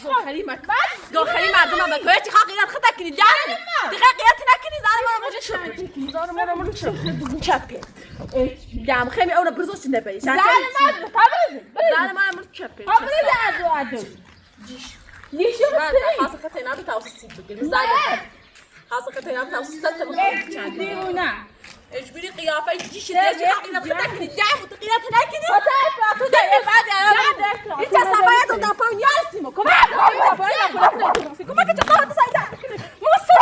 گاخری مردم هم بکنه چی خاقیرت خدا کنی جان دیگه قیاتی نکنی زن ما رو چپ زن ما رو چپ جام خیلی اون برزوش نبی زن ما رو چپ نیشو حاصل خطینا بتوسط بگیر زن حاصل خطینا بتوسط ست دیوونه اجبری قیافه چی شده چی خاقیرت خدا کنی جام قیاتی نکنی تو ده بعد اینجا سبایت اون دپای نیستیم کمک که چطور تسایده مصر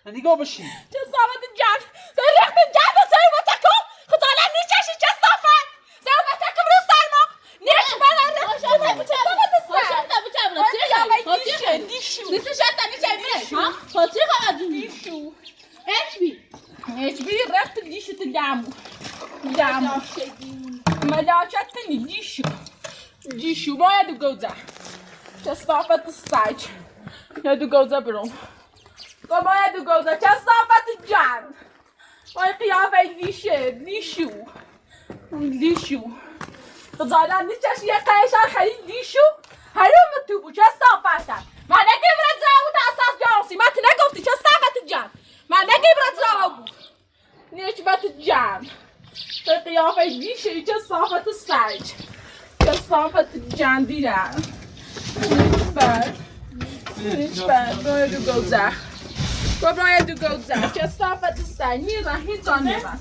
نگاه بشین چه صافت جان ریخت جان سر وتکو خدالا نیچشی چه صافت سر وتکو رو سرما نیش بالا رفت چه صافت سر دیشو نیست شتا نیچه ها خاطی خواهد دیشو اچ بی رفت دیشو تو دامو ملاچت نی دیشو باید گوزه چه صافت سایج یادو گوزه برام باید گوزه چه صافت جان باید قیافه دیشو خدالا نیچش یه قیشان خیلی دیشو حروم تو بود چه صافت من نگیبرد زاو تا اساس بیانسی من نگفتی چه صافت جان من نگیبرد زاو بود نیچبت جان به قیافه دیشو چه صافت سایج چه صافت جان دیدن نیچبت باید گوزه باید گوزه چه صافت سایج میرن هیچ جانی من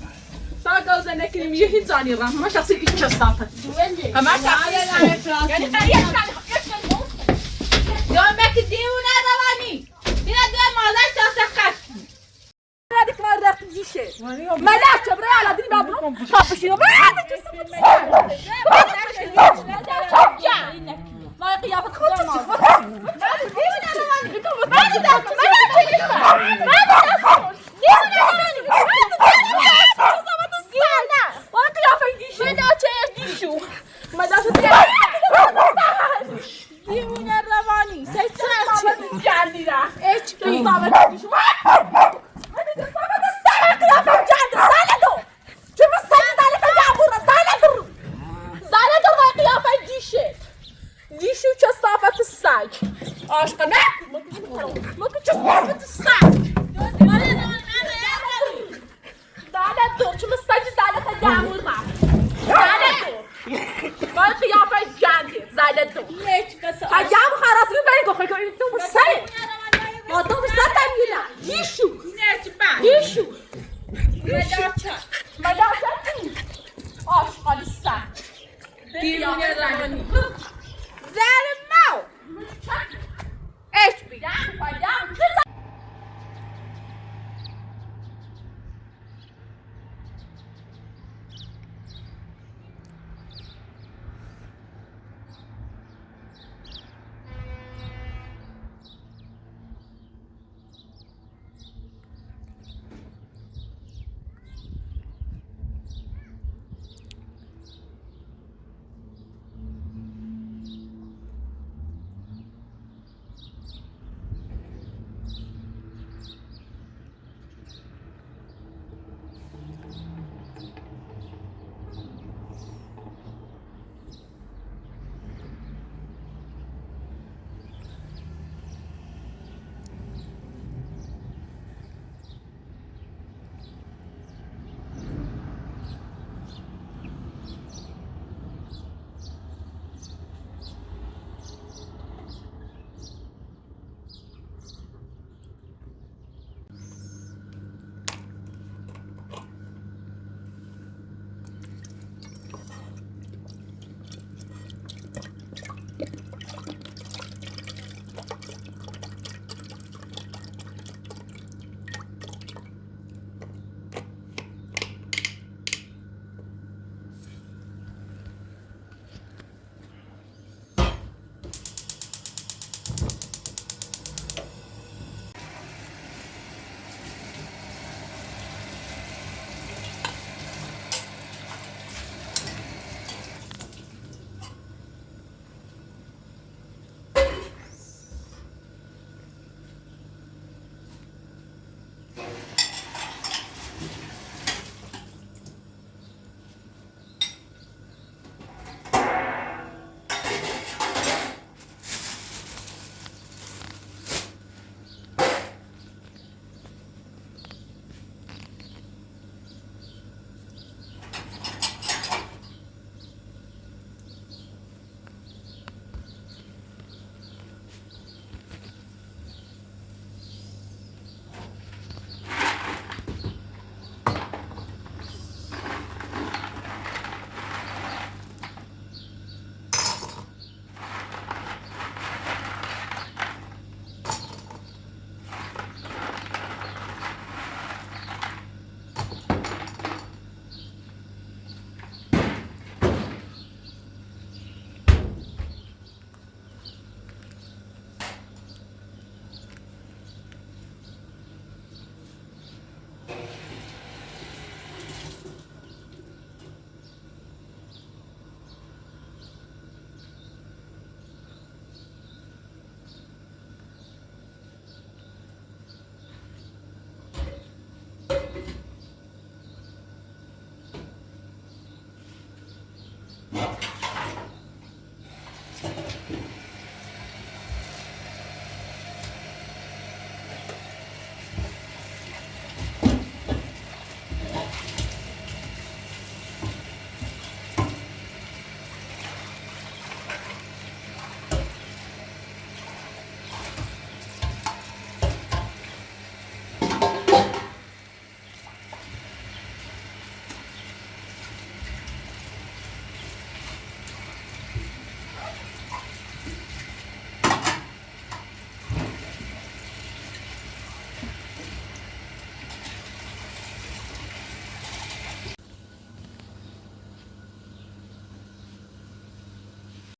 تا گوزه نکنیم یه هیچ جانی رم همه شخصی این چه صافت همه شخصی یعنی قریش یا مکی دیونه روانی دینا دو مازش تا سخت رادی کار رفت دیشه ملاک برای علادی بابرو بشینو بعد چه ما قیافت خود دیوونه روانی دیشو چه صافت سگ عاشقه نه ما که چه صافت سگ دانه دور چه مساجی دانه تا جامور ما دانه دور ما قیافه جنگی زایده دور تا جامو خراسمی بری گفت که این تو مسایی ما تو مسایی میونه دیشو مدارچه عاشقه سگ دیوونه روانی زرمو ايش بيدعم ويدعم كذا Yeah.